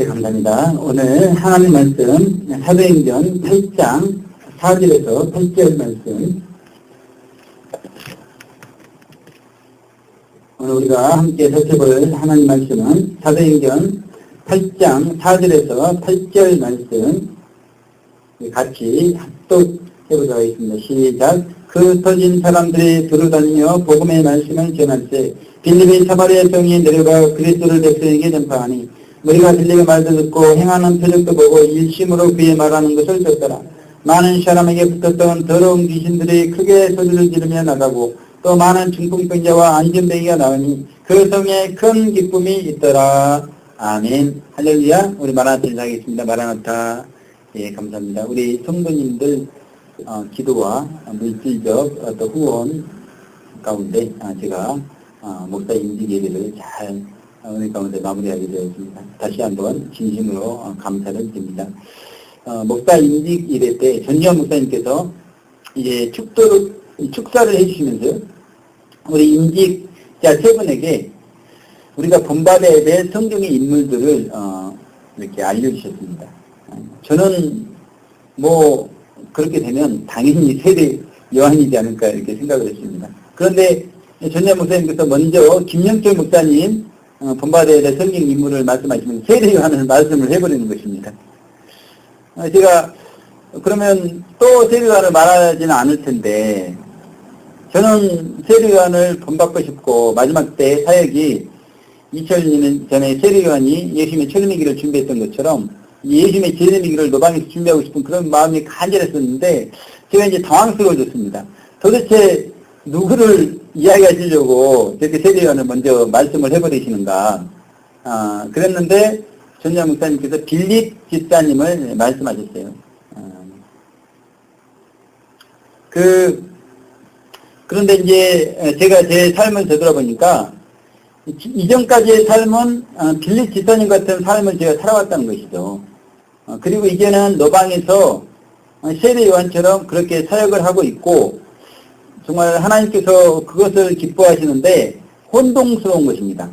네, 감사합니다. 오늘 하나님 말씀 사도행전 8장 4절에서 8절 말씀, 오늘 우리가 함께 살펴볼 하나님 말씀은 사도행전 8장 4절에서 8절 말씀 같이 합독해보도록 하겠습니다. 시작. 그 터진 사람들이 두루다니며 복음의 말씀을 전할때 빌립이 사마리아 성에 내려가 그리스도를 백성에게 전파하니 우리가 빌립의 말도 듣고 행하는 표적도 보고 일심으로 그의 말하는 것을 듣더라. 많은 사람에게 붙었던 더러운 귀신들이 크게 소리를 지르며 나가고 또 많은 중풍병자와 안진뱅이가 나오니 그 성에 큰 기쁨이 있더라. 아멘. 할렐루야. 우리 마라나타 인사하겠습니다. 마라나타. 예, 감사합니다. 우리 성도님들 기도와 물질적 또 후원 가운데 제가 목사 임직 예배를 잘 오늘 가운데 마무리하게 되었습니다. 다시 한번 진심으로 감사를 드립니다. 목사 임직 예배 때 전지현 목사님께서 이제 축사를 해주시면서 우리 임직자 세 분에게 우리가 본받아야 될 성경의 인물들을 이렇게 알려주셨습니다. 저는 그렇게 되면 당연히 세례 요한이지 않을까 이렇게 생각을 했습니다. 그런데 전지현 목사님께서 먼저 김영철 목사님 본받아야 될 성경 인물을 말씀하시면 세례 요한을 말씀을 해버리는 것입니다. 제가 그러면 또 세례 요한을 말하지는 않을 텐데 저는 세례 요한을 본받고 싶고 마지막 때 사역이 2000년 전에 세례 요한이 예수님의 철미기를 준비했던 것처럼 예수님의 제레미기를 노방에서 준비하고 싶은 그런 마음이 간절했었는데 제가 이제 당황스러워졌습니다. 도대체 누구를 이야기하시려고 저렇게 세례 요한을 먼저 말씀을 해버리시는가. 그랬는데 전지현 목사님께서 빌립 집사님을 말씀하셨어요. 그런데 이제 제가 제 삶을 되돌아보니까 이전까지의 삶은 빌립 집사님 같은 삶을 제가 살아왔다는 것이죠. 그리고 이제는 노방에서 세례 요한처럼 그렇게 사역을 하고 있고 정말 하나님께서 그것을 기뻐하시는데 혼동스러운 것입니다.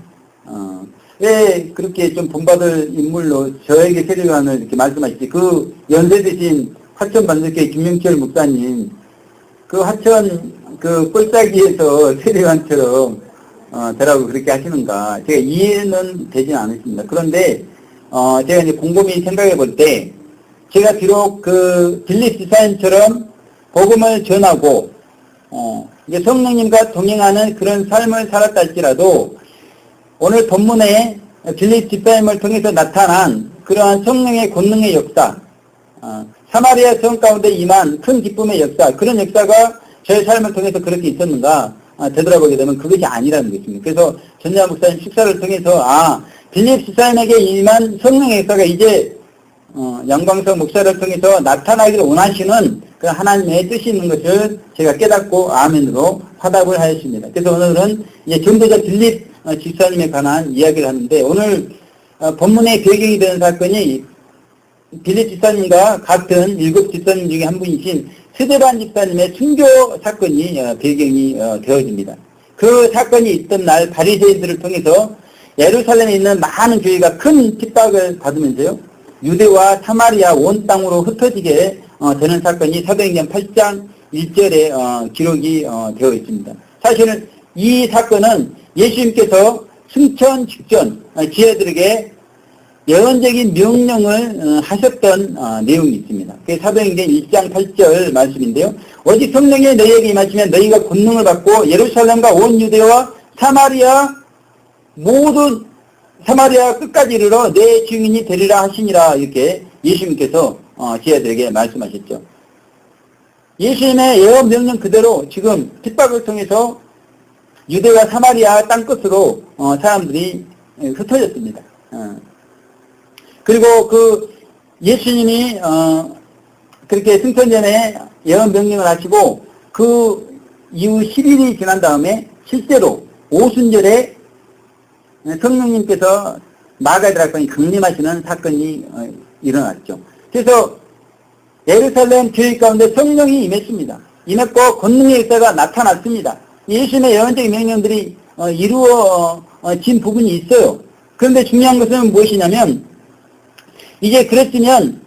왜 그렇게 좀 본받을 인물로 저에게 세례 요한을 이렇게 말씀하시지? 그 연세 드신 화천 반석교회 김명철 목사님, 그 화천 그 꼴짜기에서 세례 요한처럼 되라고 그렇게 하시는가? 제가 이해는 되진 않습니다. 그런데 제가 이제 곰곰이 생각해 볼 때 제가 비록 그 빌립 지사님처럼 복음을 전하고 이제 성령님과 동행하는 그런 삶을 살았다 할지라도 오늘 본문에 빌립 집사님을 통해서 나타난 그러한 성령의 권능의 역사, 사마리아 성 가운데 임한 큰 기쁨의 역사, 그런 역사가 저의 삶을 통해서 그렇게 있었는가 되돌아보게 되면 그것이 아니라는 것입니다. 그래서 전지현 목사님 식사를 통해서 빌립 집사님에게 임한 성령의 역사가 이제 양광석 목사를 통해서 나타나기를 원하시는 그 하나님의 뜻이 있는 것을 제가 깨닫고 아멘으로 화답을 하였습니다. 그래서 오늘은 이제 전도자 빌립 집사님에 관한 이야기를 하는데 오늘 본문의 배경이 되는 사건이 빌립 집사님과 같은 7 집사님 중에 한 분이신 스데반 집사님의 순교 사건이 배경이 되어집니다. 그 사건이 있던 날 바리새인들을 통해서 예루살렘에 있는 많은 교회가 큰 핍박을 받으면서요. 유대와 사마리아 온 땅으로 흩어지게 되는 사건이 사도행전 8장 1절에 기록이 되어 있습니다. 사실은 이 사건은 예수님께서 승천 직전 지혜들에게 예언적인 명령을 하셨던 내용이 있습니다. 그게 사도행전 1장 8절 말씀인데요. 오직 성령이 너희에게 임하시면 너희가 권능을 받고 예루살렘과 온 유대와 사마리아 모든 사마리아 끝까지 이르러 내 증인이 되리라 하시니라 이렇게 예수님께서 지혜들에게 말씀하셨죠. 예수님의 예언 명령 그대로 지금 핍박을 통해서 유대와 사마리아 땅끝으로 사람들이 흩어졌습니다. 그리고 그 예수님이 그렇게 승천 전에 예언 명령을 하시고 그 이후 10일이 지난 다음에 실제로 오순절에 성령님께서 마가드락방이 강림하시는 사건이 일어났죠. 그래서 예루살렘 교회 가운데 성령이 임했습니다. 임했고 권능의 역사가 나타났습니다. 예수님의 예언적인 명령들이 이루어진 부분이 있어요. 그런데 중요한 것은 무엇이냐면 이제 그랬으면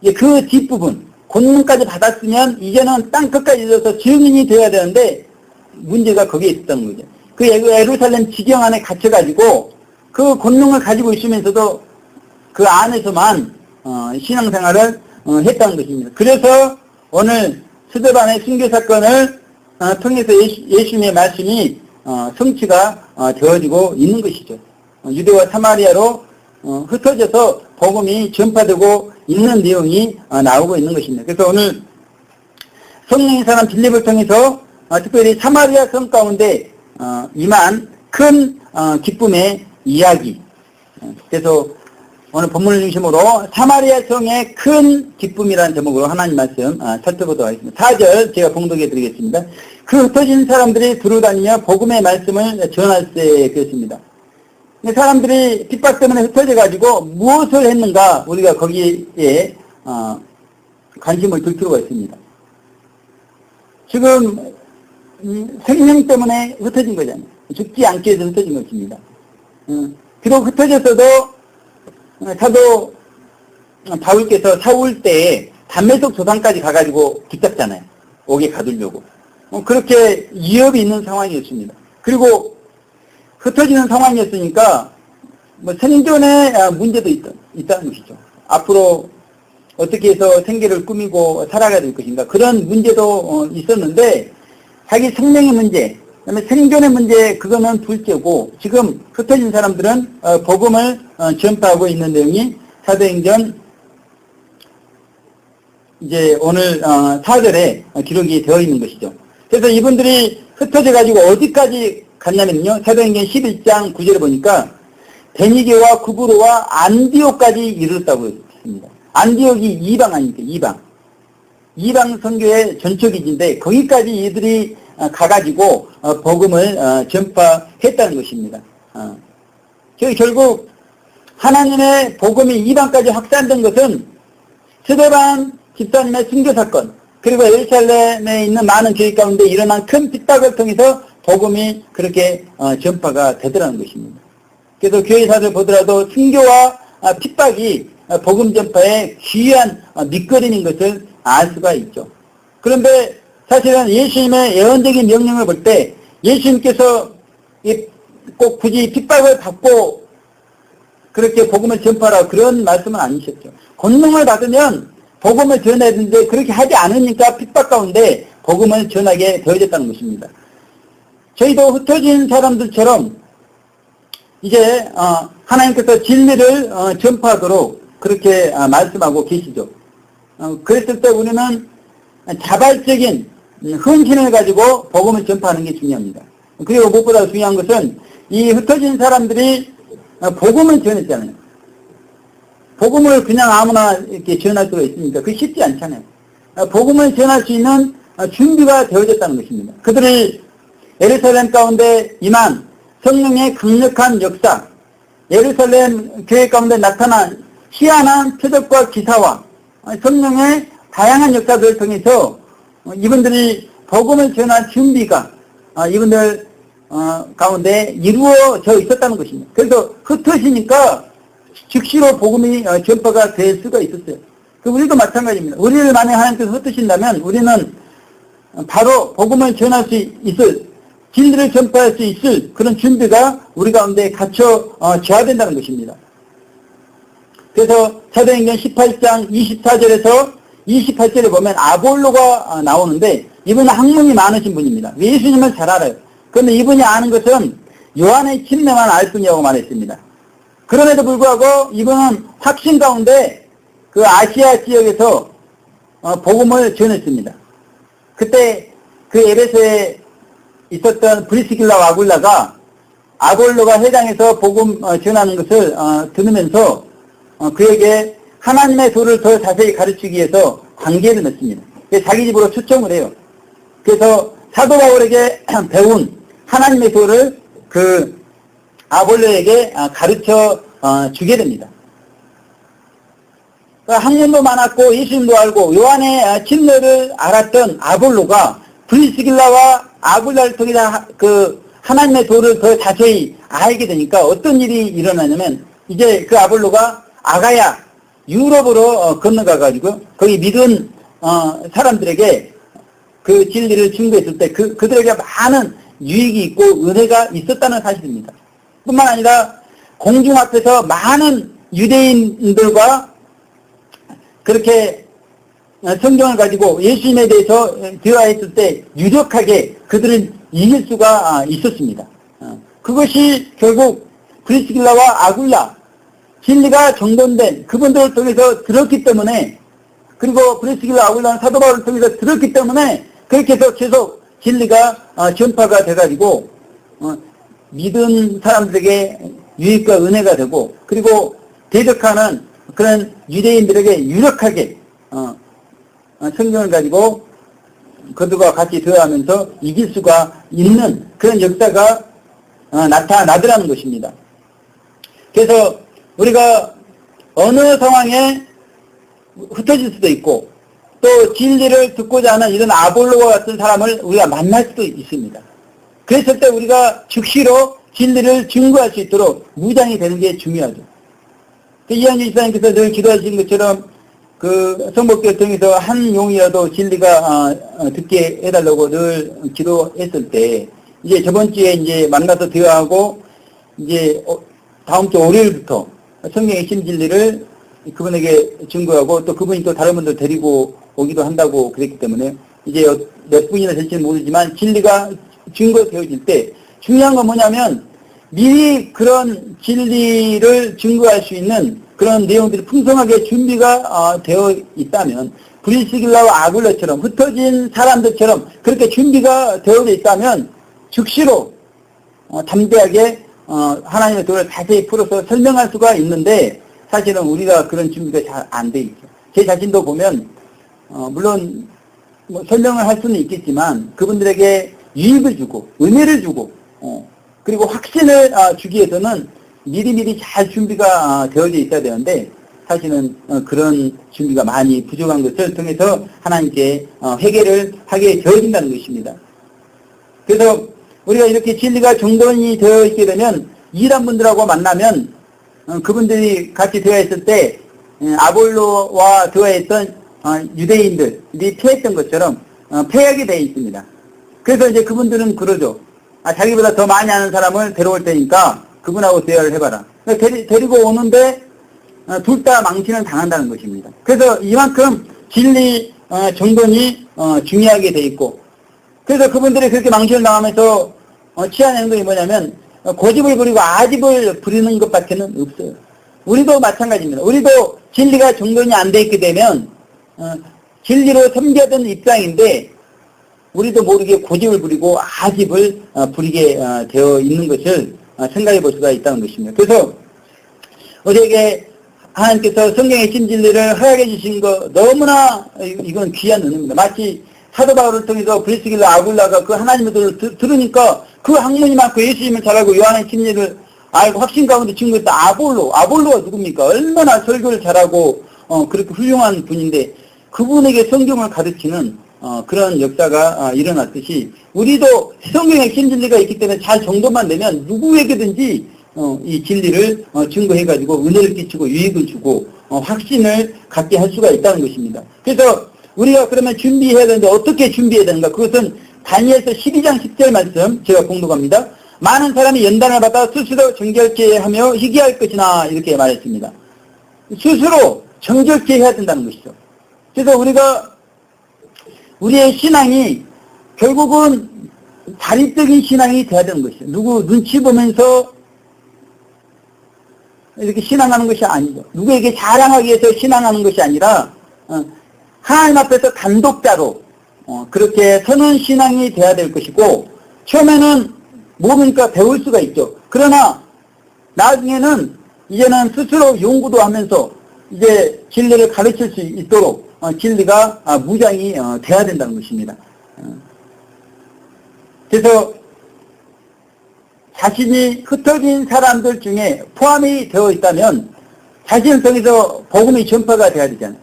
이제 그 뒷부분 권능까지 받았으면 이제는 땅 끝까지 이르러서 증인이 되어야 되는데 문제가 거기에 있었던 거죠. 그 예루살렘 지경 안에 갇혀가지고 그 권능을 가지고 있으면서도 그 안에서만 신앙생활을 했다는 것입니다. 그래서 오늘 스데반의 순교 사건을 통해서 예수님의 말씀이 성취가 되어지고 있는 것이죠. 유대와 사마리아로 흩어져서 복음이 전파되고 있는 내용이 나오고 있는 것입니다. 그래서 오늘 성령의 사람 빌립을 통해서 특별히 사마리아 성 가운데 임한 큰 기쁨의 이야기. 그래서 오늘 본문을 중심으로 사마리아 성의 큰 기쁨이라는 제목으로 하나님 말씀 살펴보도록 하겠습니다. 4절 제가 봉독해 드리겠습니다. 그 흩어진 사람들이 두루다니며 복음의 말씀을 전할 때 그랬습니다. 사람들이 핍박 때문에 흩어져 가지고 무엇을 했는가 우리가 거기에 관심을 둘 필요가 있습니다. 지금 생명 때문에 흩어진 거잖아요. 죽지 않기 위해서 흩어진 것입니다. 비록 흩어졌어도 사도 바울께서 사울 때에 담메석 조상까지 가가지고 붙잡잖아요. 옥에 가두려고. 그렇게 위협이 있는 상황이었습니다. 그리고 흩어지는 상황이었으니까 생존의 문제도 있다는 것이죠. 앞으로 어떻게 해서 생계를 꾸미고 살아가야 될 것인가 그런 문제도 있었는데 자기 생명의 문제, 그다음에 생존의 문제 그거는 둘째고 지금 흩어진 사람들은 복음을 전파하고 있는 내용이 사도행전 이제 오늘 4절에 기록이 되어 있는 것이죠. 그래서 이분들이 흩어져 가지고 어디까지 갔냐면요. 사도행전 11장 9절에 보니까 베니게와 구브로와 안디옥까지 이르렀다고 했습니다. 안디옥이 이방 아닙니까? 이방 선교의 전초기지인데 거기까지 이들이 가가지고 복음을 전파했다는 것입니다. 결국 하나님의 복음이 이방까지 확산된 것은 스데반 집사님의 순교 사건 그리고 예루살렘에 있는 많은 교회 가운데 일어난 큰 핍박을 통해서 복음이 그렇게 전파가 되더라는 것입니다. 그래서 교회사를 보더라도 순교와 핍박이 복음 전파의 귀한 밑거름인 것을 알 수가 있죠. 그런데 사실은 예수님의 예언적인 명령을 볼 때 예수님께서 꼭 굳이 핍박을 받고 그렇게 복음을 전파하라 그런 말씀은 아니셨죠. 권능을 받으면 복음을 전해야 되는데 그렇게 하지 않으니까 핍박 가운데 복음을 전하게 되어졌다는 것입니다. 저희도 흩어진 사람들처럼 이제 하나님께서 진리를 전파하도록 그렇게 말씀하고 계시죠. 그랬을 때 우리는 자발적인 헌신을 가지고 복음을 전파하는 게 중요합니다. 그리고 무엇보다 중요한 것은 이 흩어진 사람들이 복음을 전했잖아요. 복음을 그냥 아무나 이렇게 전할 수가 있습니까? 그게 쉽지 않잖아요. 복음을 전할 수 있는 준비가 되어졌다는 것입니다. 그들이 예루살렘 가운데 임한 성령의 강력한 역사, 예루살렘 교회 가운데 나타난 희한한 표적과 기사와 성령의 다양한 역사들을 통해서 이분들이 복음을 전할 준비가 이분들 가운데 이루어져 있었다는 것입니다. 그래서 흩어지니까 즉시로 복음이 전파가 될 수가 있었어요. 우리도 마찬가지입니다. 우리를 만약 하나님께서 흩으신다면 우리는 바로 복음을 전할 수 있을, 진리를 전파할 수 있을 그런 준비가 우리 가운데 갖춰져야 된다는 것입니다. 그래서 사도행전 18장 24절에서 28절에 보면 아볼로가 나오는데 이분은 학문이 많으신 분입니다. 예수님을 잘 알아요. 그런데 이분이 아는 것은 요한의 침례만 알 뿐이라고 말했습니다. 그럼에도 불구하고 이분은 확신 가운데 그 아시아 지역에서 복음을 전했습니다. 그때 그 에베소에 있었던 브리스길라와 아굴라가 아볼로가 회당에서 복음 전하는 것을 들으면서 그에게 하나님의 도를 더 자세히 가르치기 위해서 관계를 맺습니다. 자기 집으로 초청을 해요. 그래서 사도 바울에게 배운 하나님의 도를 그 아볼로에게 가르쳐 주게 됩니다. 학문도 많았고 예수님도 알고 요한의 침례를 알았던 아볼로가 브리스길라와 아굴라를 통해서 그 하나님의 도를 더 자세히 알게 되니까 어떤 일이 일어나냐면 이제 그 아볼로가 아가야 유럽으로 건너가가지고 거기 믿은 사람들에게 그 진리를 증거했을 때 그들에게 많은 유익이 있고 은혜가 있었다는 사실입니다. 뿐만 아니라 공중 앞에서 많은 유대인들과 그렇게 성경을 가지고 예수님에 대해서 대화했을 때 유력하게 그들은 이길 수가 있었습니다. 그것이 결국 브리스길라와 아굴라 진리가 정돈된 그분들을 통해서 들었기 때문에, 그리고 브리스길라 아굴라는 사도 바울을 통해서 들었기 때문에 그렇게 해서 계속 진리가 전파가 돼가지고 믿은 사람들에게 유익과 은혜가 되고, 그리고 대적하는 그런 유대인들에게 유력하게 성경을 가지고 그들과 같이 대화하면서 이길 수가 있는 그런 역사가 나타나더라는 것입니다. 그래서 우리가 어느 상황에 흩어질 수도 있고, 또 진리를 듣고자 하는 이런 아볼로와 같은 사람을 우리가 만날 수도 있습니다. 그랬을 때 우리가 즉시로 진리를 증거할 수 있도록 무장이 되는 게 중요하죠. 이한주 집사님께서 늘 기도하신 것처럼 그 성목교를 통해서 한 용이라도 진리가 듣게 해달라고 늘 기도했을 때, 이제 저번 주에 이제 만나서 대화하고, 이제 다음 주 월요일부터 성경의 신진리를 그분에게 증거하고, 또 그분이 또 다른 분들 데리고 오기도 한다고 그랬기 때문에 이제 몇 분이나 될지는 모르지만 진리가 증거되어질 때 중요한 건 뭐냐면, 미리 그런 진리를 증거할 수 있는 그런 내용들이 풍성하게 준비가 되어 있다면, 브리스길라와 아굴라처럼 흩어진 사람들처럼 그렇게 준비가 되어져 있다면 즉시로 담대하게 하나님의 도를 자세히 풀어서 설명할 수가 있는데, 사실은 우리가 그런 준비가 잘 안 돼 있죠. 제 자신도 보면 물론 뭐 설명을 할 수는 있겠지만 그분들에게 유익을 주고 은혜를 주고 그리고 확신을 주기 위해서는 미리미리 잘 준비가 되어져 있어야 되는데, 사실은 그런 준비가 많이 부족한 것을 통해서 하나님께 회개를 하게 되어진다는 것입니다. 그래서 우리가 이렇게 진리가 정돈이 되어 있게 되면 이단 분들하고 만나면 그분들이 같이 대화했을 때 아볼로와 대화했던 유대인들이 패했던 것처럼 패하게 되어 있습니다. 그래서 이제 그분들은 그러죠. 자기보다 더 많이 아는 사람을 데려올 테니까 그분하고 대화를 해봐라. 데리고 오는데 둘 다 망신을 당한다는 것입니다. 그래서 이만큼 진리 정돈이 중요하게 돼 있고, 그래서 그분들이 그렇게 망신을 당하면서 취한 행동이 뭐냐면 고집을 부리고 아집을 부리는 것밖에는 없어요. 우리도 마찬가지입니다. 우리도 진리가 정돈이 안 돼 있게 되면 진리로 섬겨든 입장인데 우리도 모르게 고집을 부리고 아집을 부리게 되어 있는 것을 생각해 볼 수가 있다는 것입니다. 그래서 우리에게 하나님께서 성경의 신진리를 허락해 주신 거 너무나 이건 귀한 은혜입니다. 마치 사도 바울을 통해서 브리스길라 아굴라가 그 하나님의 도를 들으니까 그 학문이만큼 예수님을 잘 알고 요한의 진리를 알고 확신 가운데 증거했던 아볼로가 누굽니까? 얼마나 설교를 잘하고 그렇게 훌륭한 분인데 그분에게 성경을 가르치는 그런 역사가 일어났듯이 우리도 성경의 신진리가 있기 때문에 잘 정도만 되면 누구에게든지 이 진리를 증거해가지고 은혜를 끼치고 유익을 주고 확신을 갖게 할 수가 있다는 것입니다. 그래서 우리가 그러면 준비해야 되는데 어떻게 준비해야 되는가? 그것은 다니엘서 12장 10절 말씀 제가 공독합니다. 많은 사람이 연단을 받아 스스로 정결케 하며 희귀할 것이나 이렇게 말했습니다. 스스로 정결케 해야 된다는 것이죠. 그래서 우리가 우리의 신앙이 결국은 자립적인 신앙이 돼야 되는 것이죠. 누구 눈치 보면서 이렇게 신앙하는 것이 아니죠. 누구에게 자랑하기 위해서 신앙하는 것이 아니라 하나님 앞에서 단독자로 그렇게 서는 신앙이 돼야 될 것이고, 처음에는 모르니까 배울 수가 있죠. 그러나 나중에는 이제는 스스로 연구도 하면서 이제 진리를 가르칠 수 있도록 진리가 무장이 돼야 된다는 것입니다. 그래서 자신이 흩어진 사람들 중에 포함이 되어 있다면 자신을 통해서 복음이 전파가 돼야 되잖아요.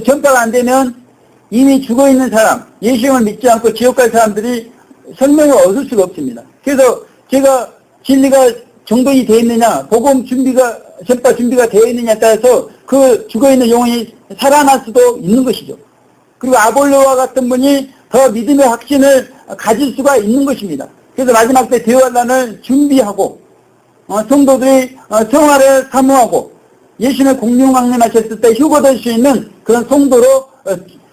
전파가 안 되면 이미 죽어있는 사람, 예수님을 믿지 않고 지옥 갈 사람들이 생명을 얻을 수가 없습니다. 그래서 제가 진리가 정돈이 되어 있느냐, 복음 준비가, 전파 준비가 되어 있느냐에 따라서 그 죽어있는 영혼이 살아날 수도 있는 것이죠. 그리고 아볼로와 같은 분이 더 믿음의 확신을 가질 수가 있는 것입니다. 그래서 마지막 때 대환란을 준비하고 성도들이 성화를 사모하고 예수님의 공중왕림하셨을 때 휴거될 수 있는 그런 성도로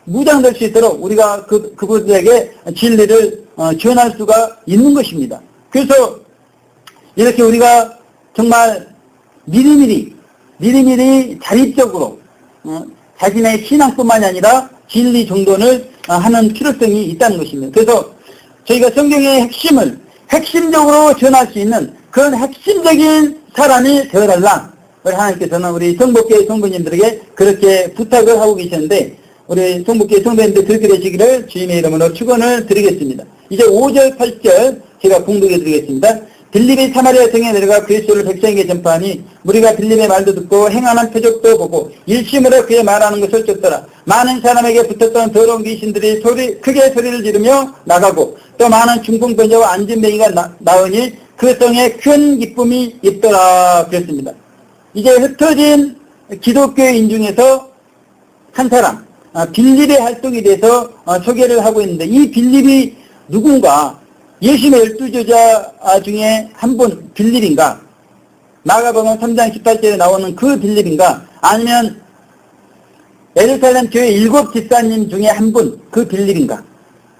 무장될 수 있도록 우리가 그분들에게 진리를 전할 수가 있는 것입니다. 그래서 이렇게 우리가 정말 미리미리 자립적으로 자신의 신앙뿐만이 아니라 진리 정돈을 하는 필요성이 있다는 것입니다. 그래서 저희가 성경의 핵심적으로 전할 수 있는 그런 핵심적인 사람이 되어달라. 하나님께서는 우리 성복교회 성도님들에게 그렇게 부탁을 하고 계시는데 우리 성복교회 성도님들 그렇게 되시기를 주님의 이름으로 축원을 드리겠습니다. 이제 5절 8절 제가 공독해 드리겠습니다. 빌립이 사마리아 성에 내려가 그리스도를 백성에게 전파하니 무리가 빌립의 말도 듣고 행하는 표적도 보고 일심으로 그의 말하는 것을 쫓더라. 많은 사람에게 붙었던 더러운 귀신들이 크게 소리를 지르며 나가고 또 많은 중풍병자와 안진뱅이가 나오니 그 성에 큰 기쁨이 있더라. 그랬습니다. 이제 흩어진 기독교인 중에서 한 사람 빌립의 활동에 대해서 소개를 하고 있는데 이 빌립이 누군가? 예수님의 12제자 중에 한 분 빌립인가? 마가복음 3장 18절에 나오는 그 빌립인가? 아니면 예루살렘 교회 7 집사님 중에 한 분 그 빌립인가?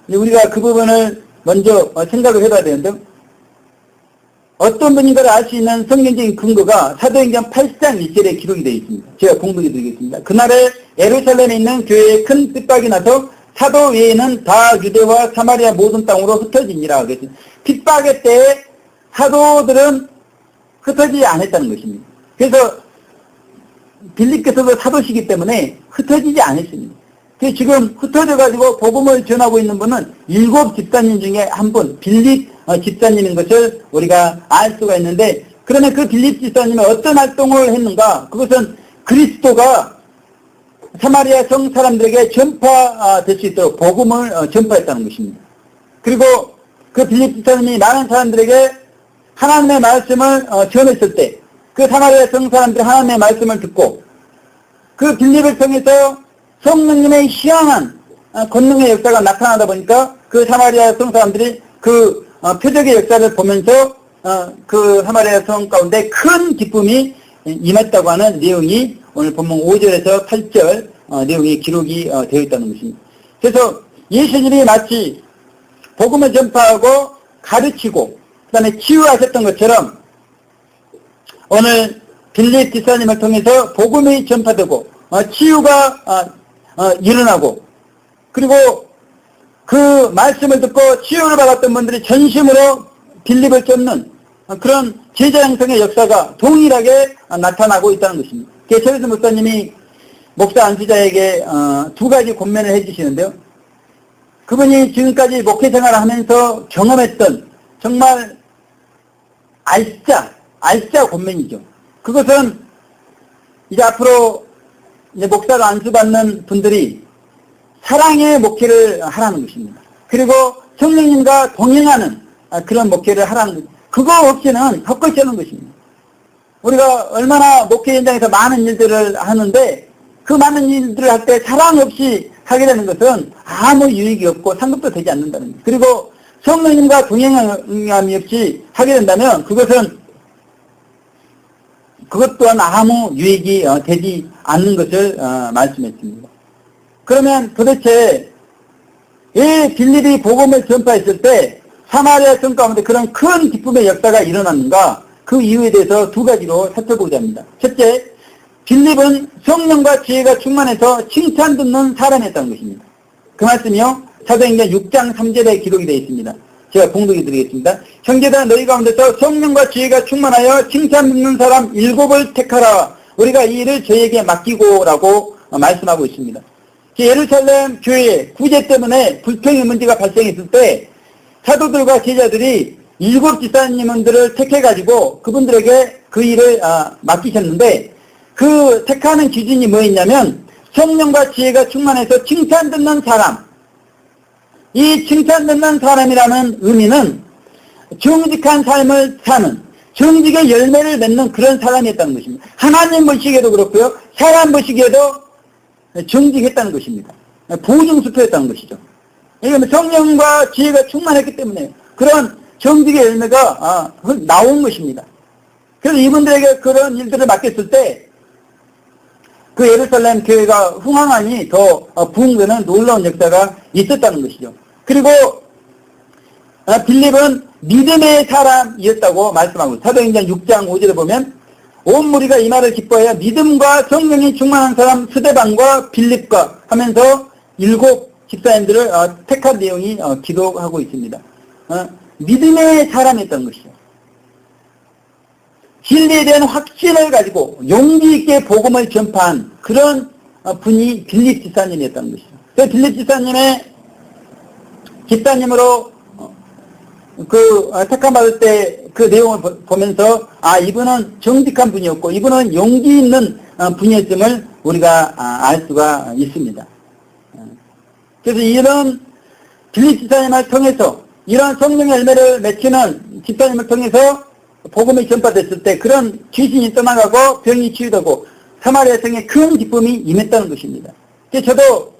우리가 그 부분을 먼저 생각을 해봐야 되는데 어떤 분인가를 알 수 있는 성경적인 근거가 사도행전 8장 1절에 기록이 되어 있습니다. 제가 공독해 드리겠습니다. 그날에 예루살렘에 있는 교회에 큰 핍박이 나서 사도 외에는 다 유대와 사마리아 모든 땅으로 흩어지니라. 핍박의 때에 사도들은 흩어지지 않았다는 것입니다. 그래서 빌립께서도 사도시기 때문에 흩어지지 않았습니다. 그래서 지금 흩어져가지고 복음을 전하고 있는 분은 7 집사님 중에 한 분, 빌립 집사님인 것을 우리가 알 수가 있는데 그러면 그 빌립 집사님은 어떤 활동을 했는가? 그것은 그리스도가 사마리아 성 사람들에게 전파될 수 있도록 복음을 전파했다는 것입니다. 그리고 그 빌립 집사님이 많은 사람들에게 하나님의 말씀을 전했을 때 그 사마리아 성 사람들이 하나님의 말씀을 듣고 그 빌립을 통해서 성령님의 희한한 권능의 역사가 나타나다 보니까 그 사마리아 성 사람들이 그 표적의 역사를 보면서 그 사마리아 성 가운데 큰 기쁨이 임했다고 하는 내용이 오늘 본문 5절에서 8절 내용이 기록이 되어 있다는 것입니다. 그래서 예수님이 마치 복음을 전파하고 가르치고 그 다음에 치유하셨던 것처럼 오늘 빌립 집사님을 통해서 복음이 전파되고 치유가 일어나고 그리고 그 말씀을 듣고 치유를 받았던 분들이 전심으로 빌립을 쫓는 그런 제자 형성의 역사가 동일하게 나타나고 있다는 것입니다. 최일수 목사님이 목사 안수자에게 2가지 권면을 해주시는데요. 그분이 지금까지 목회 생활을 하면서 경험했던 정말 알짜 권면이죠. 그것은 이제 앞으로 이제 목사로 안수받는 분들이 사랑의 목회를 하라는 것입니다. 그리고 성령님과 동행하는 그런 목회를 하라는 것입니다. 그거 없이는 헛것이 하는 것입니다. 우리가 얼마나 목회 현장에서 많은 일들을 하는데 그 많은 일들을 할 때 사랑 없이 하게 되는 것은 아무 유익이 없고 상급도 되지 않는다는 거예요. 그리고 성령님과 동행함이 없이 하게 된다면 그것 또한 아무 유익이 되지 않는 것을 말씀했습니다. 그러면 도대체 왜 빌립이 복음을 전파했을 때 사마리아 성 가운데 그런 큰 기쁨의 역사가 일어났는가? 그 이유에 대해서 2가지로 살펴보자 합니다. 첫째, 빌립은 성령과 지혜가 충만해서 칭찬 듣는 사람이었다는 것입니다. 그 말씀이요, 사도행전 6장 3절에 기록이 되어 있습니다. 제가 공독해 드리겠습니다. 형제들아 너희 가운데서 성령과 지혜가 충만하여 칭찬 듣는 사람 7을 택하라. 우리가 이 일을 저에게 맡기고라고 말씀하고 있습니다. 예루살렘 교회 구제 때문에 불평의 문제가 발생했을 때 사도들과 제자들이 7 집사님들을 택해가지고 그분들에게 그 일을 맡기셨는데 그 택하는 기준이 뭐였냐면 성령과 지혜가 충만해서 칭찬 듣는 사람. 이 칭찬 듣는 사람이라는 의미는 정직한 삶을 사는 정직의 열매를 맺는 그런 사람이었다는 것입니다. 하나님 보시기에도 그렇고요. 사람 보시기에도 정직했다는 것입니다. 보증수표였다는 것이죠. 이게 성령과 지혜가 충만했기 때문에 그런 정직의 열매가 나온 것입니다. 그래서 이분들에게 그런 일들을 맡겼을 때 그 예루살렘 교회가 흥황하니 더 부흥되는 놀라운 역사가 있었다는 것이죠. 그리고 빌립은 믿음의 사람이었다고 말씀하고 사도행전 6장 5절에 보면 온 무리가 이 말을 기뻐하여 믿음과 성령이 충만한 사람 스데반과 빌립과 하면서 7 집사님들을 택한 내용이 기록하고 있습니다. 믿음의 사람이었던 것이죠. 진리에 대한 확신을 가지고 용기 있게 복음을 전파한 그런 분이 빌립 집사님이었던 것이죠. 그 빌립 집사님의 집사님으로 택함받을 때 그 내용을 보면서 이분은 정직한 분이었고 이분은 용기 있는 분이었음을 우리가 알 수가 있습니다. 그래서 이런 빌립 집사님을 통해서 이런 성령의 열매를 맺히는 집사님을 통해서 복음이 전파됐을 때 그런 귀신이 떠나가고 병이 치유되고 사마리아 성에 큰 기쁨이 임했다는 것입니다. 그래서 저도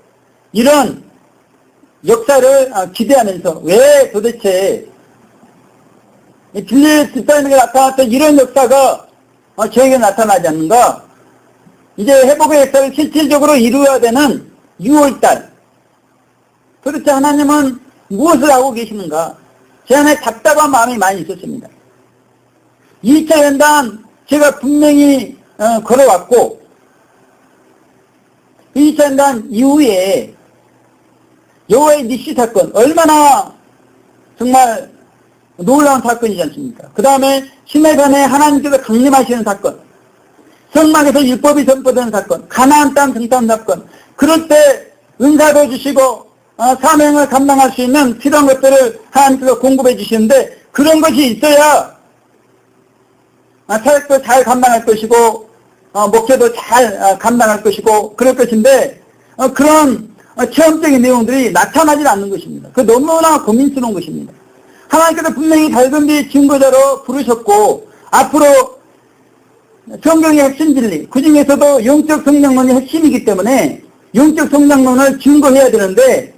이런 역사를 기대하면서 왜 도대체 빌립 집사님에게 나타났던 이런 역사가 저에게 나타나지 않는가? 이제 회복의 역사를 실질적으로 이루어야 되는 6월달. 도대체 하나님은 무엇을 하고 계시는가? 제 안에 답답한 마음이 많이 있었습니다. 2차 연단 제가 분명히 걸어왔고 2차 연단 이후에 여호와의 니시 사건 얼마나 정말 놀라운 사건이지 않습니까? 그 다음에 시내산에 하나님께서 강림하시는 사건, 성막에서 율법이 선포되는 사건, 가나안 땅 정탐 사건, 그럴 때 은사도 주시고 사명을 감당할 수 있는 필요한 것들을 하나님께서 공급해 주시는데 그런 것이 있어야 사역도 잘 감당할 것이고 목표도 잘 감당할 것이고 그럴 것인데 그런 체험적인 내용들이 나타나지 않는 것입니다. 그 너무나 고민스러운 것입니다. 하나님께서 분명히 밝은 빛 증거자로 부르셨고 앞으로 성경의 핵심 진리 그 중에서도 영적 성장론이 핵심이기 때문에 영적 성장론을 증거해야 되는데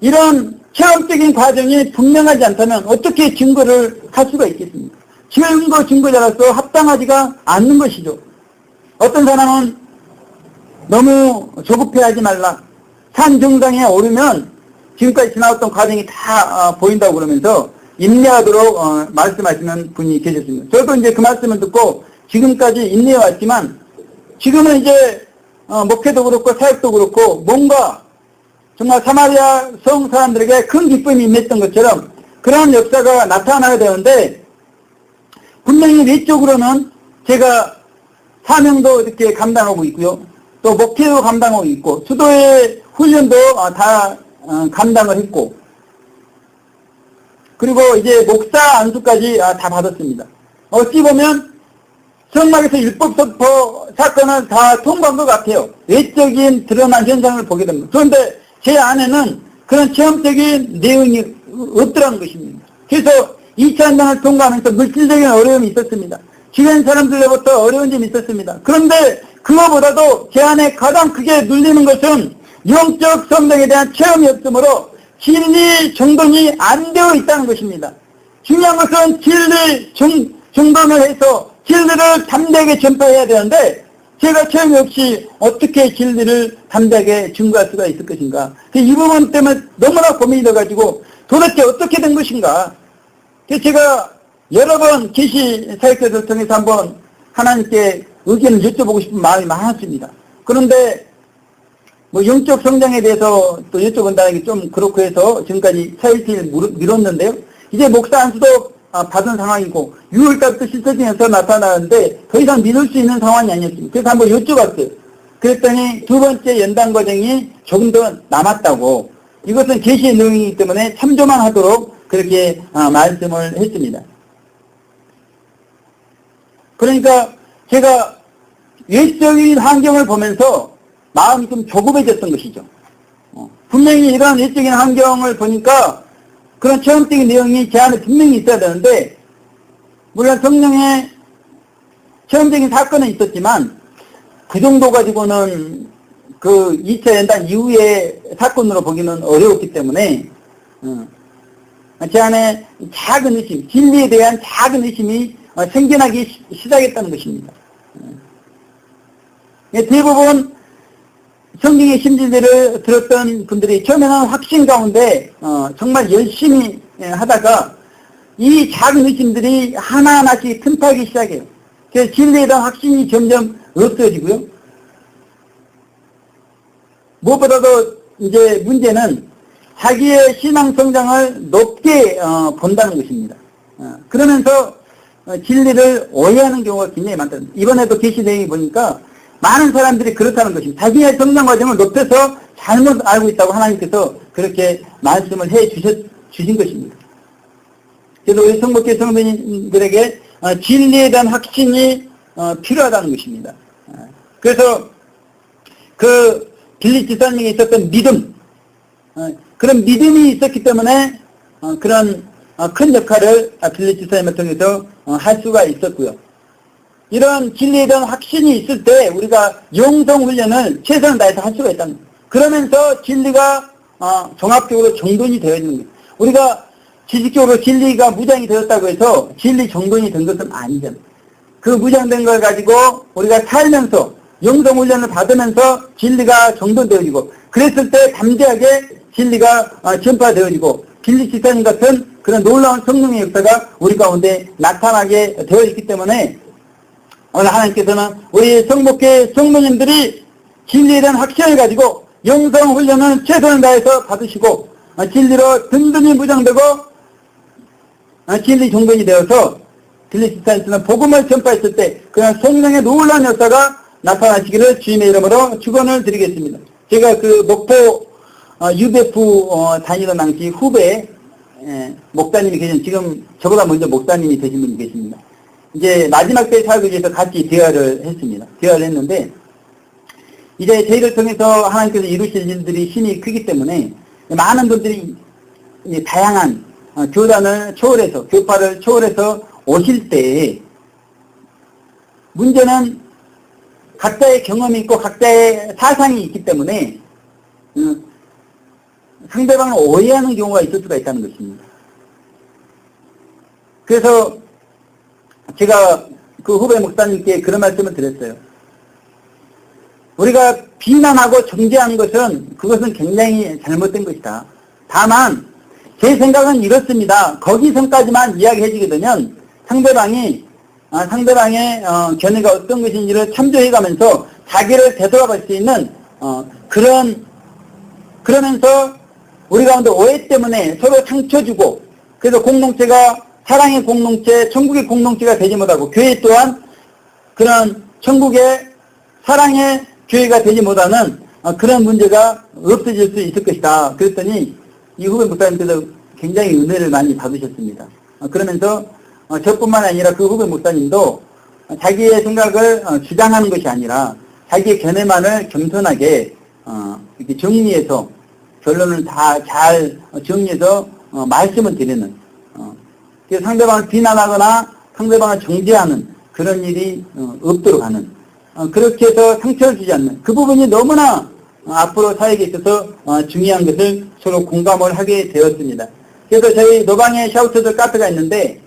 이런 체험적인 과정이 분명하지 않다면 어떻게 증거를 할 수가 있겠습니까? 증거자로서 합당하지가 않는 것이죠. 어떤 사람은 너무 조급해하지 말라. 산 정상에 오르면 지금까지 지나왔던 과정이 다 보인다고 그러면서 인내하도록 말씀하시는 분이 계셨습니다. 저도 이제 그 말씀을 듣고 지금까지 인내해왔지만 지금은 이제 목회도 그렇고 사역도 그렇고 뭔가 정말 사마리아 성 사람들에게 큰 기쁨이 임했던 것처럼 그런 역사가 나타나야 되는데 분명히 내적으로는 제가 사명도 이렇게 감당하고 있고요. 또 목회도 감당하고 있고 수도의 훈련도 다 감당을 했고 그리고 이제 목사 안수까지 다 받았습니다. 어찌 보면 성막에서 율법 선포 사건은 다 통과한 것 같아요. 외적인 드러난 현상을 보게 됩니다. 그런데 제 안에는 그런 체험적인 내용이 없더라는 것입니다. 그래서 2차 연단을 통과하면서 물질적인 어려움이 있었습니다. 주변 사람들로부터 어려운 점이 있었습니다. 그런데 그거보다도 제 안에 가장 크게 눌리는 것은 영적 성령에 대한 체험이 없으므로 진리 정돈이 안 되어 있다는 것입니다. 중요한 것은 진리 정돈을 해서 진리를 담대하게 전파해야 되는데 제가 체험이 없이 어떻게 진리를 담대하게 증거할 수가 있을 것인가. 이 부분 때문에 너무나 고민이 돼가지고 도대체 어떻게 된 것인가. 그래서 제가 여러 번 계시 사역자들을 통해서 한번 하나님께 의견을 여쭤보고 싶은 마음이 많았습니다. 그런데 영적 성장에 대해서 또 여쭤본다는 게 좀 그렇고 해서 지금까지 사일을 미뤘는데요. 이제 목사 안수도 받은 상황이고 6월달부터 실제에서 나타나는데 더 이상 미룰 수 있는 상황이 아니었습니다. 그래서 한번 여쭤봤어요. 그랬더니 두 번째 연단 과정이 조금 더 남았다고 이것은 계시의 내용이기 때문에 참조만 하도록 그렇게 말씀을 했습니다. 그러니까 제가 외적인 환경을 보면서 마음이 좀 조급해졌던 것이죠. 분명히 이런 외적인 환경을 보니까 그런 체험적인 내용이 제 안에 분명히 있어야 되는데 물론 성령의 체험적인 사건은 있었지만 그 정도 가지고는 그 2차 연단 이후의 사건으로 보기는 어려웠기 때문에 제 안에 작은 의심, 진리에 대한 작은 의심이 생겨나기 시작했다는 것입니다. 대부분 성경의 심지들을 들었던 분들이 처음에는 확신 가운데 정말 열심히 하다가 이 작은 의심들이 하나하나씩 틈타기 시작해요. 그래서 진리에 대한 확신이 점점 없어지고요. 무엇보다도 이제 문제는 자기의 신앙 성장을 높게 본다는 것입니다. 그러면서 진리를 오해하는 경우가 굉장히 많다. 이번에도 계시 내용이 보니까 많은 사람들이 그렇다는 것입니다. 자기의 성장 과정을 높여서 잘못 알고 있다고 하나님께서 그렇게 말씀을 해 주신 것입니다. 그래서 우리 성목회 성도님들에게 진리에 대한 확신이 필요하다는 것입니다. 그래서 그 빌립 지사님에 있었던 믿음, 그런 믿음이 있었기 때문에 그런 큰 역할을 빌립 지사님을 통해서 할 수가 있었고요. 이런 진리에 대한 확신이 있을 때 우리가 영성훈련을 최선을 다해서 할 수가 있다는 거예요. 그러면서 진리가 종합적으로 정돈이 되어지는 거예요. 우리가 지식적으로 진리가 무장이 되었다고 해서 진리 정돈이 된 것은 아니잖아요. 그 무장된 걸 가지고 우리가 살면서 영성훈련을 받으면서 진리가 정돈되어지고 그랬을 때 담대하게 진리가 전파되어지고 빌립 지사님 같은 그런 놀라운 성령의 역사가 우리 가운데 나타나게 되어 있기 때문에 오늘 하나님께서는 우리 성목회 성도님들이 진리에 대한 확신을 가지고 영성훈련을 최선을 다해서 받으시고 진리로 든든히 무장되고 진리 정돈이 되어서 빌립 지사님께서는 복음을 전파했을 때 그냥 성령의 놀라운 역사가 나타나시기를 주님의 이름으로 축원을 드리겠습니다. 제가 그 목포 UBF 다니던 당시 후배 목사님이 계신, 지금 저보다 먼저 목사님이 되신 분이 계십니다. 이제 마지막 때 사역을 위해서 같이 대화를 했습니다. 대화를 했는데 이제 저희를 통해서 하나님께서 이루실 일들이 힘이 크기 때문에 많은 분들이 다양한 교단을 초월해서, 교파를 초월해서 오실 때 문제는 각자의 경험이 있고 각자의 사상이 있기 때문에 상대방을 오해하는 경우가 있을 수가 있다는 것입니다. 그래서 제가 그 후배 목사님께 그런 말씀을 드렸어요. 우리가 비난하고 정죄하는 것은 그것은 굉장히 잘못된 것이다. 다만 제 생각은 이렇습니다. 거기서까지만 이야기해주게 되면 상대방의 견해가 어떤 것인지를 참조해가면서 자기를 되돌아볼 수 있는 그러면서 우리 가운데 오해 때문에 서로 상처 주고 그래서 공동체가 사랑의 공동체, 천국의 공동체가 되지 못하고 교회 또한 그런 천국의 사랑의 교회가 되지 못하는 그런 문제가 없어질 수 있을 것이다. 그랬더니 이 후배 목사님께서 굉장히 은혜를 많이 받으셨습니다. 그러면서 저뿐만 아니라 그 후배 목사님도 자기의 생각을 주장하는 것이 아니라 자기의 견해만을 겸손하게 이렇게 정리해서 결론을 다 잘 정리해서 말씀을 드리는 상대방을 비난하거나 상대방을 정죄하는 그런 일이 없도록 하는 그렇게 해서 상처를 주지 않는 그 부분이 너무나 앞으로 사역에 있어서 중요한 것을 서로 공감을 하게 되었습니다. 그래서 저희 노방에 샤우터들 카페가 있는데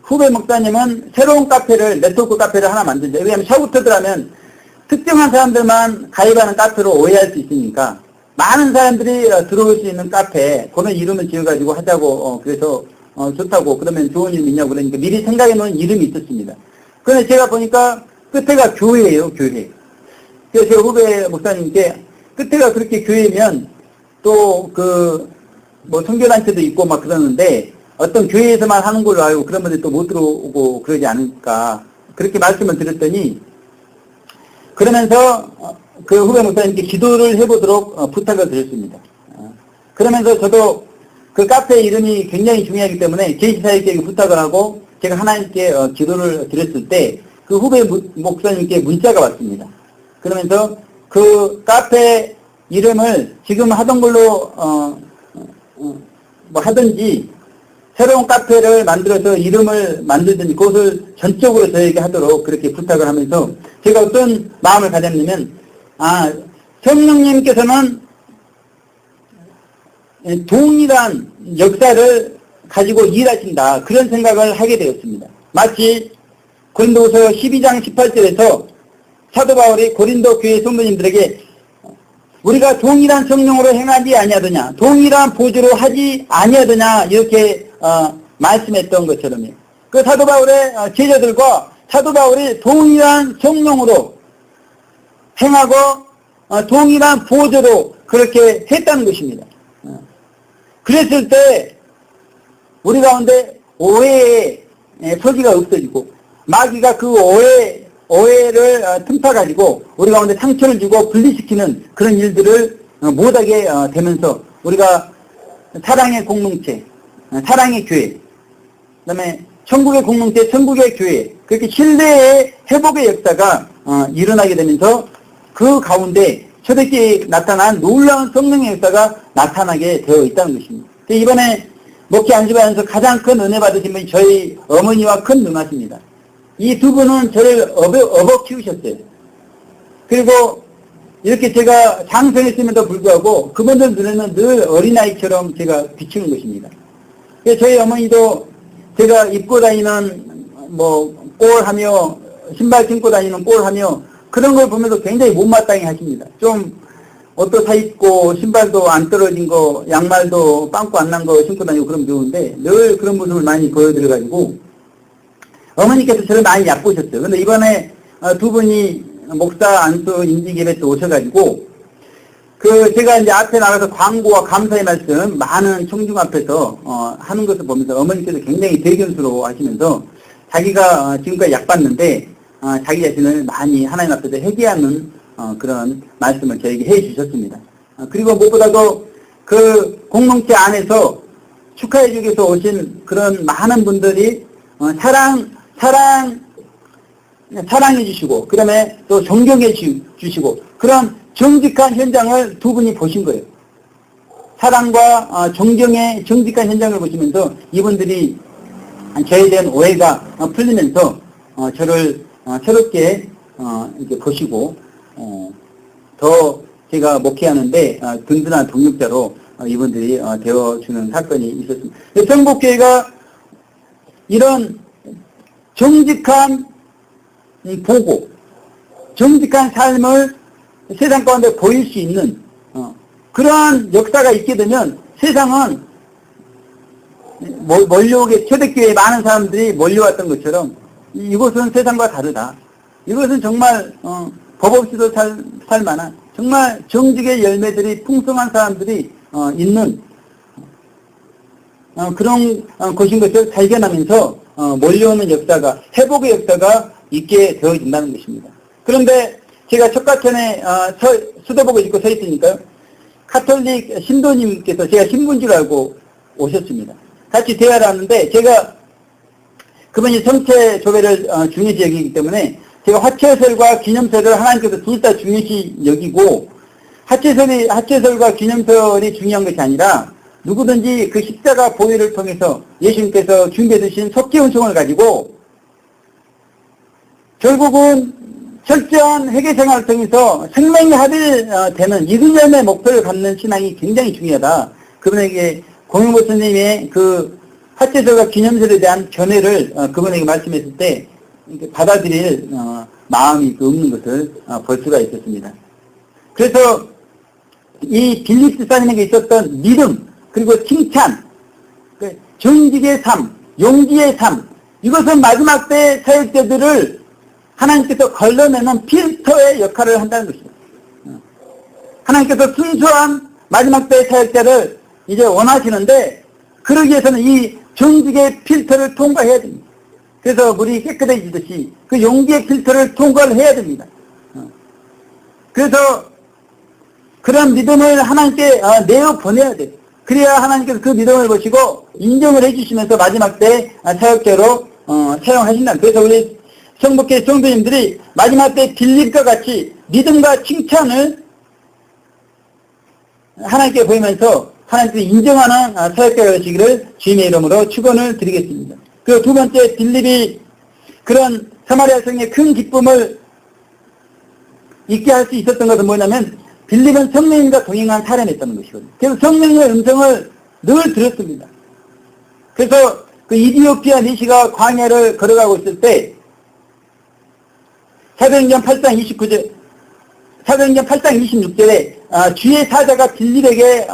후배 목사님은 새로운 카페를, 네트워크 카페를 하나 만들죠. 왜냐하면 샤우터들 하면 특정한 사람들만 가입하는 카페로 오해할 수 있으니까 많은 사람들이 들어올 수 있는 카페, 그런 이름을 지어가지고 하자고, 그래서 좋다고, 그러면 좋은 이름 있냐고 그러니까 미리 생각해 놓은 이름이 있었습니다. 그런데 제가 보니까 끝에가 교회예요, 교회. 그래서 제가 후배 목사님께 끝에가 그렇게 교회면 또 선교단체도 있고 막 그러는데 어떤 교회에서만 하는 걸로 알고 그런 분들이 또 못 들어오고 그러지 않을까. 그렇게 말씀을 드렸더니 그러면서 그 후배 목사님께 기도를 해보도록 부탁을 드렸습니다. 그러면서 저도 그 카페 이름이 굉장히 중요하기 때문에 제지사에게 부탁을 하고 제가 하나님께 기도를 드렸을 때 그 후배 목사님께 문자가 왔습니다. 그러면서 그 카페 이름을 지금 하던 걸로 뭐 하든지 새로운 카페를 만들어서 이름을 만들든지 그것을 전적으로 저에게 하도록 그렇게 부탁을 하면서 제가 어떤 마음을 가졌냐면, 성령님께서는 동일한 역사를 가지고 일하신다, 그런 생각을 하게 되었습니다. 마치 고린도후서 12장 18절에서 사도 바울이 고린도 교회 성도님들에게 우리가 동일한 성령으로 행하지 아니하더냐, 동일한 보조로 하지 아니하더냐, 이렇게 말씀했던 것처럼요. 그 사도 바울의 제자들과 사도 바울이 동일한 성령으로 행하고 동일한 보조로 그렇게 했다는 것입니다. 그랬을 때 우리 가운데 오해의 소지가 없어지고 마귀가 그 오해를 틈타가지고 우리 가운데 상처를 주고 분리시키는 그런 일들을 못하게 되면서 우리가 사랑의 공동체, 사랑의 교회, 그 다음에 천국의 공동체, 천국의 교회, 그렇게 신뢰의 회복의 역사가 일어나게 되면서 그 가운데 초대교회에 나타난 놀라운 성령의 역사가 나타나게 되어 있다는 것입니다. 이번에 목회 안수반에서 가장 큰 은혜 받으신 분이 저희 어머니와 큰 누나십니다. 이 두 분은 저를 업어 키우셨어요. 그리고 이렇게 제가 장성했음에도 불구하고 그분들 눈에는 늘 어린아이처럼 제가 비추는 것입니다. 그래서 저희 어머니도 제가 입고 다니는 꼴하며 신발 신고 다니는 꼴하며 그런 걸 보면서 굉장히 못마땅해 하십니다. 좀 옷도 사 입고 신발도 안 떨어진 거, 양말도 빵꾸 안 난 거 신고 다니고 그러면 좋은데 늘 그런 모습을 많이 보여드려가지고 어머니께서 저를 많이 얕보셨어요. 근데 이번에 두 분이 목사 안수 인지기에 또 오셔가지고 제가 이제 앞에 나가서 광고와 감사의 말씀 많은 청중 앞에서 하는 것을 보면서 어머니께서 굉장히 대견스러워 하시면서 자기가 지금까지 약봤는데 자기 자신을 많이 하나님 앞에서 회개하는 그런 말씀을 저에게 해 주셨습니다. 그리고 무엇보다도 그 공동체 안에서 축하해 주기 위해서 오신 그런 많은 분들이 사랑해 주시고 그 다음에 또 존경해 주시고 그런 정직한 현장을 두 분이 보신 거예요. 사랑과 존경의 정직한 현장을 보시면서 이분들이 저에 대한 오해가 풀리면서 저를 새롭게 이렇게 보시고 더 제가 목회하는데 든든한 동력자로 이분들이 되어주는 사건이 있었습니다. 성복교회가 이런 정직한 보고, 정직한 삶을 세상 가운데 보일 수 있는 그러한 역사가 있게 되면 세상은 몰려오게 초대교회에 많은 사람들이 몰려왔던 것처럼 이곳은 세상과 다르다. 이것은 정말 법 없이도 살 만한 정말 정직의 열매들이 풍성한 사람들이 있는 그런 곳인 것을 발견하면서 몰려오는 역사가, 회복의 역사가 있게 되어진다는 것입니다. 그런데 제가 첫가천에 수도복을 입고 서 있으니까요, 카톨릭 신도님께서 제가 신부인 줄 알고 오셨습니다. 같이 대화를 하는데 제가 그분이 성체 조배를 중요시 여기기 때문에 제가 화채설과 기념설을 하나님께서 둘 다 중요시 여기고 화채설과 기념설이 중요한 것이 아니라 누구든지 그 십자가 보혈을 통해서 예수님께서 준비해 주신 속죄운송을 가지고 결국은 철저한 회개생활을 통해서 생명이 합일되는 이순년의 목표를 갖는 신앙이 굉장히 중요하다. 그분에게 공영보 스님의 그 화채설과 기념설에 대한 견해를 그분에게 말씀했을 때 받아들일 마음이 없는 것을 볼 수가 있었습니다. 그래서 이 빌립 사님에게 있었던 믿음, 그리고 칭찬, 정직의 삶, 용기의 삶, 이것은 마지막 때 사역자들을 하나님께서 걸러내는 필터의 역할을 한다는 것입니다. 하나님께서 순수한 마지막 때 사역자를 이제 원하시는데 그러기 위해서는 이 정직의 필터를 통과해야 됩니다. 그래서 물이 깨끗해지듯이 그 용기의 필터를 통과를 해야 됩니다. 그래서 그런 믿음을 하나님께 내어 보내야 돼요. 그래야 하나님께서 그 믿음을 보시고 인정을 해주시면서 마지막 때 사역자로 사용하신다. 그래서 우리 성복회 성도님들이 마지막 때 빌립과 같이 믿음과 칭찬을 하나님께 보이면서 하나님께서 인정하는 사역자가 되시기를 주님의 이름으로 축원을 드리겠습니다. 그리고 두 번째, 빌립이 그런 사마리아 성의 큰 기쁨을 있게 할 수 있었던 것은 뭐냐면, 빌립은 성령님과 동행한 사람이었다는 것이거든요. 그래서 성령님의 음성을 늘 들었습니다. 그래서 그 이디오피아 니시가 광야를 걸어가고 있을 때, 사도행전 8장 29절, 사도행전 8장 26절에 주의 사자가 빌립에게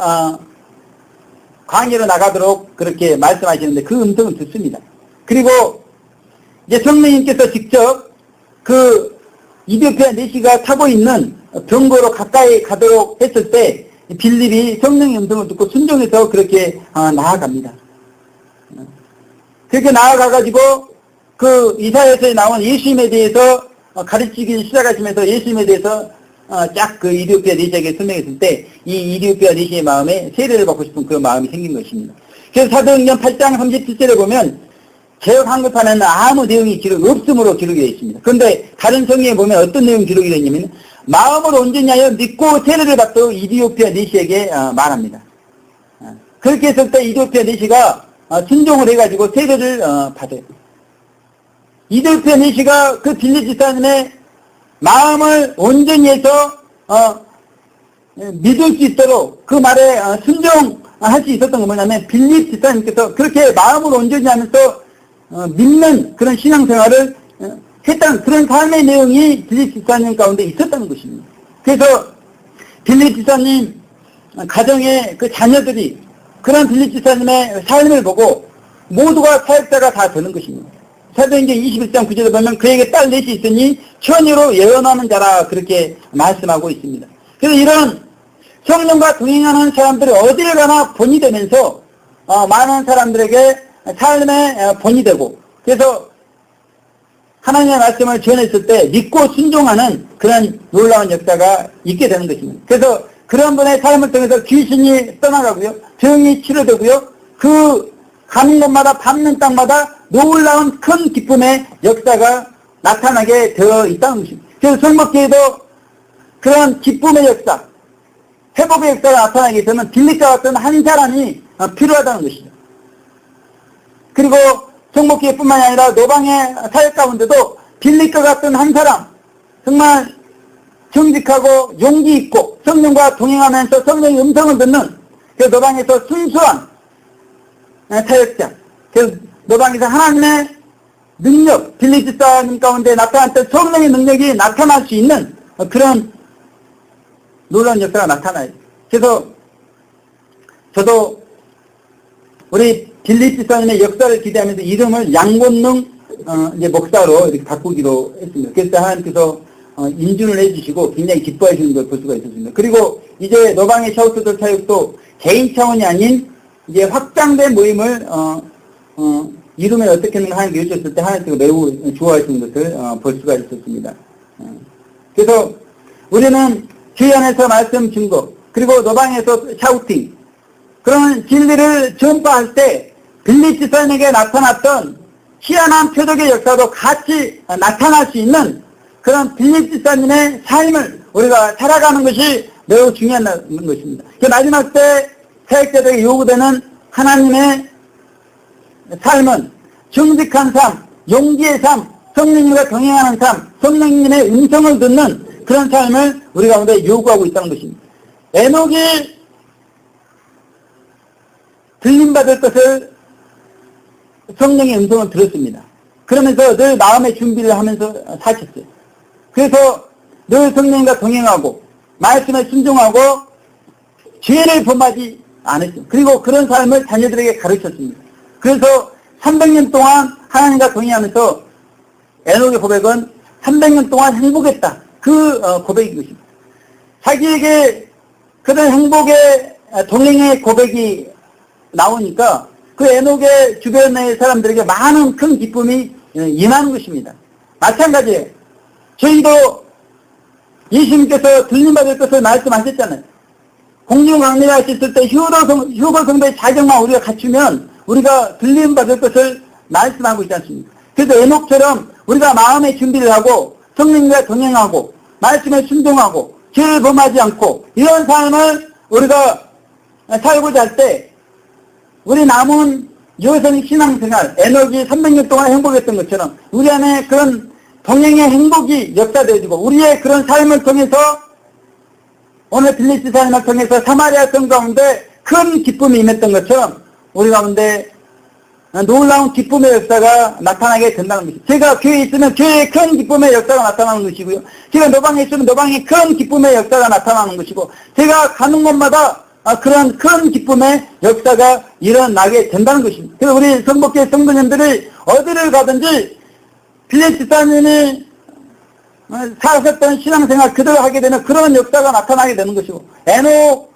광야로 나가도록 그렇게 말씀하시는데 그 음성을 듣습니다. 그리고 이제 성령님께서 직접 그 이디오피아 니시가 타고 있는 병거로 가까이 가도록 했을 때 빌립이 성령의 음성을 듣고 순종해서 그렇게 나아갑니다. 그렇게 나아가가지고 그 이사야서에 나온 예수님에 대해서 가르치기 시작하시면서 예수님에 대해서 쫙 그 이디오피아 니시에게 설명했을 때 이 이디오피아 니시의 마음에 세례를 받고 싶은 그런 마음이 생긴 것입니다. 그래서 사도행전 8장 37절에 보면 개역 한글판에는 아무 내용이 기록 없음으로 기록이 되어 있습니다. 그런데 다른 성경에 보면 어떤 내용이 기록이 되어 있냐면 마음을 온전히 하여 믿고 세례를 받도록 이디오피아 니시에게 말합니다. 그렇게 했을 때 이디오피아 니시가 순종을 해가지고 세례를 받아요. 이디오피아 니시가 그 빌립 집사님의 마음을 온전히 해서 믿을 수 있도록 그 말에 순종할 수 있었던 건 뭐냐면 빌립 집사님께서 그렇게 마음을 온전히 하면서 믿는 그런 신앙생활을 했다는 그런 삶의 내용이 빌립 집사님 가운데 있었다는 것입니다. 그래서 빌립 집사님 가정의 그 자녀들이 그런 빌립 집사님의 삶을 보고 모두가 사역자가 다 되는 것입니다. 사도행전 21장 9절에 보면 그에게 딸 넷이 있으니 처녀로 예언하는 자라 그렇게 말씀하고 있습니다. 그래서 이런 성령과 동행하는 사람들이 어디를 가나 본이 되면서 많은 사람들에게 삶의 본이 되고 그래서 하나님의 말씀을 전했을 때 믿고 순종하는 그런 놀라운 역사가 있게 되는 것입니다. 그래서 그런 분의 삶을 통해서 귀신이 떠나가고요. 병이 치료되고요. 그 가는 곳마다 밟는 땅마다 놀라운 큰 기쁨의 역사가 나타나게 되어 있다는 것입니다. 그래서 성목교회도 그런 기쁨의 역사, 회복의 역사가 나타나기 위해서는 빌립과 같은 한 사람이 필요하다는 것이죠. 그리고 성목교회뿐만이 아니라 노방의 사역 가운데도 빌립과 같은 한 사람, 정말 정직하고 용기 있고 성령과 동행하면서 성령의 음성을 듣는 그 노방에서 순수한 사역자, 그 노방에서 하나님의 능력, 빌립 집사님 가운데 나타났던 성령의 능력이 나타날 수 있는 그런 놀라운 역사가 나타나요. 그래서 저도 우리 빌립 집사님의 역사를 기대하면서 이름을 양권능 이제 목사로 이렇게 바꾸기로 했습니다. 그래서 하나님께서 인준을 해주시고 굉장히 기뻐하시는 걸 볼 수가 있었습니다. 그리고 이제 노방의 샤우트들 사역도 개인 차원이 아닌 이제 확장된 모임을 이루면 어떻겠는가 하나님께 여쭈었을 때 하나님께서 매우 좋아하시는 것을 볼 수가 있었습니다. 그래서 우리는 교회 안에서 말씀 증거 그리고 노방에서 샤우팅 그런 진리를 전파할 때 빌립 집사님에게 나타났던 희한한 표적의 역사도 같이 나타날 수 있는 그런 빌립 집사님의 삶을 우리가 살아가는 것이 매우 중요한 것입니다. 마지막 때 사역자들에게 요구되는 하나님의 삶은 정직한 삶, 용기의 삶, 성령님과 동행하는 삶, 성령님의 음성을 듣는 그런 삶을 우리 가운데 요구하고 있다는 것입니다. 에녹이 들림받을 것을 성령의 음성을 들었습니다. 그러면서 늘 마음의 준비를 하면서 사셨어요. 그래서 늘 성령과 동행하고 말씀에 순종하고 죄를 범하지 않았죠. 그리고 그런 삶을 자녀들에게 가르쳤습니다. 그래서 300년 동안 하나님과 동행하면서 에녹의 고백은 300년 동안 행복했다. 그 고백인 것입니다. 자기에게 그런 행복의 동행의 고백이 나오니까 그 에녹의 주변의 사람들에게 많은 큰 기쁨이 임하는 것입니다. 마찬가지예요. 저희도 예수님께서 들림받을 것을 말씀하셨잖아요. 공중강림하셨을 때 휴거 성도의 자격만 우리가 갖추면 우리가 들림받을 것을 말씀하고 있지 않습니까? 그래서 에녹처럼 우리가 마음의 준비를 하고 성령과 동행하고 말씀에 순종하고 죄를 범하지 않고 이런 삶을 우리가 살고자 할 때 우리 남은 여성 신앙생활, 에너지 300년 동안 행복했던 것처럼 우리 안에 그런 동행의 행복이 역사되어지고 우리의 그런 삶을 통해서 오늘 빌립보 삶을 통해서 사마리아 성 가운데 큰 기쁨이 임했던 것처럼 우리 가운데 놀라운 기쁨의 역사가 나타나게 된다는 것이죠. 제가 교회에 있으면 교회에 큰 기쁨의 역사가 나타나는 것이고요. 제가 노방에 있으면 노방에 큰 기쁨의 역사가 나타나는 것이고 제가 가는 곳마다 그런 큰 기쁨의 역사가 일어나게 된다는 것입니다. 그래서 우리 성복교회 성도님들이 어디를 가든지 빌립보 집사님이 사셨던 신앙생활 그대로 하게 되는 그런 역사가 나타나게 되는 것이고 에녹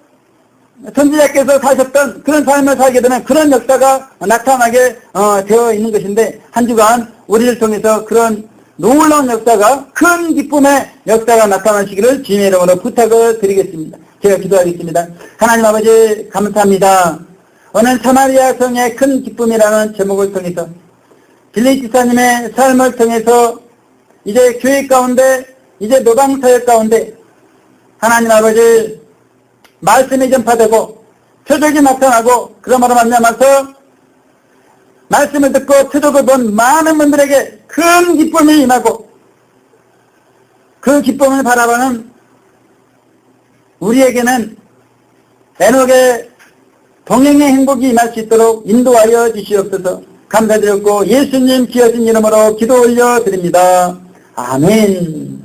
선지자께서 사셨던 그런 삶을 살게 되는 그런 역사가 나타나게 되어 있는 것인데 한 주간 우리를 통해서 그런 놀라운 역사가 큰 기쁨의 역사가 나타나시기를 주님의 이름으로 부탁을 드리겠습니다. 제가 기도하겠습니다. 하나님 아버지 감사합니다. 오늘 사마리아 성의 큰 기쁨이라는 제목을 통해서 빌립 집사님의 삶을 통해서 이제 교회 가운데 이제 노방사역 가운데 하나님 아버지 말씀이 전파되고 표적이 나타나고 그러므로 말미암아서 말씀을 듣고 표적을 본 많은 분들에게 큰 기쁨이 임하고 그 기쁨을 바라보는 우리에게는 에녹의 동행의 행복이 임할 수 있도록 인도하여 주시옵소서. 감사드렸고 예수님 지어진 이름으로 기도 올려드립니다. 아멘.